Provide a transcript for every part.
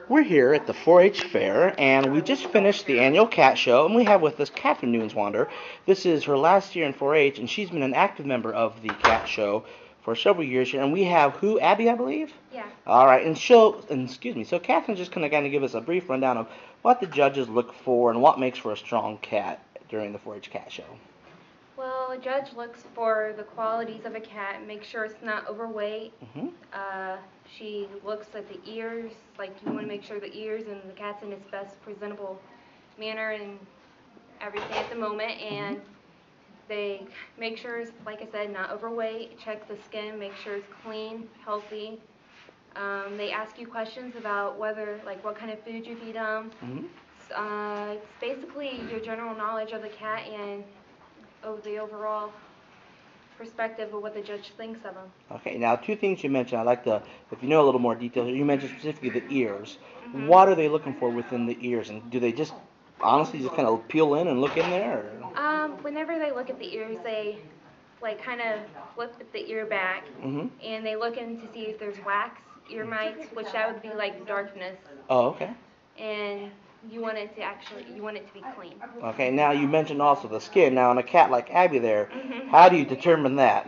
We're here at the 4-H fair, and we just finished the annual cat show, and we have with us Catherine Newenswander. This is her last year in 4-H, and she's been an active member of the cat show for several years here. And we have who? Abby, I believe. Yeah. All right, excuse me. So Catherine's just going to give us a brief rundown of what the judges look for and what makes for a strong cat during the 4-H cat show. Well, a judge looks for the qualities of a cat, make sure it's not overweight. She looks at the ears, like you want to make sure the ears and the cat's in its best presentable manner and everything at the moment. And they make sure it's, like I said, not overweight, check the skin, make sure it's clean, healthy. They ask you questions about whether, like what kind of food you feed them. It's basically your general knowledge of the cat and the overall perspective of what the judge thinks of them. Okay, now two things you mentioned. I'd like to, if you know a little more detail, you mentioned specifically the ears. What are they looking for within the ears, and do they just honestly just kind of peel in and look in there? Or? Whenever they look at the ears, they like kind of flip the ear back, and they look in to see if there's wax, ear mites, which that would be like darkness. Oh, okay. And you want it to be clean. Okay, now you mentioned also the skin. Now, in a cat like Abby there, how do you determine that?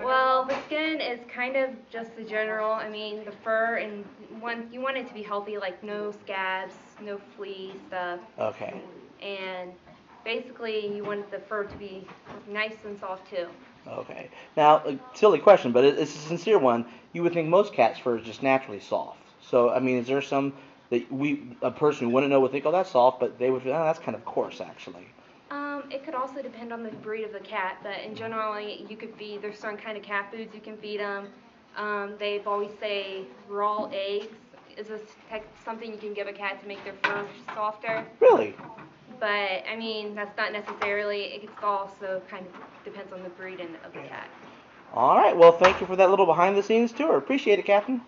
Well, the skin is kind of just the general, I mean, the fur, and you want it to be healthy, like no scabs, no flea stuff. Okay. And basically, you want the fur to be nice and soft, too. Okay. Now, a silly question, but it's a sincere one. You would think most cats' fur is just naturally soft. So, I mean, is there some that a person who wouldn't know would think, oh, that's soft, but they would feel, oh, that's kind of coarse, actually. It could also depend on the breed of the cat, but in general, there's certain kind of cat foods you can feed them. They've always say raw eggs is something you can give a cat to make their fur softer. Really? But, I mean, that's not necessarily, it also kind of depends on the breed of the cat. All right, well, thank you for that little behind-the-scenes tour. Appreciate it, Captain.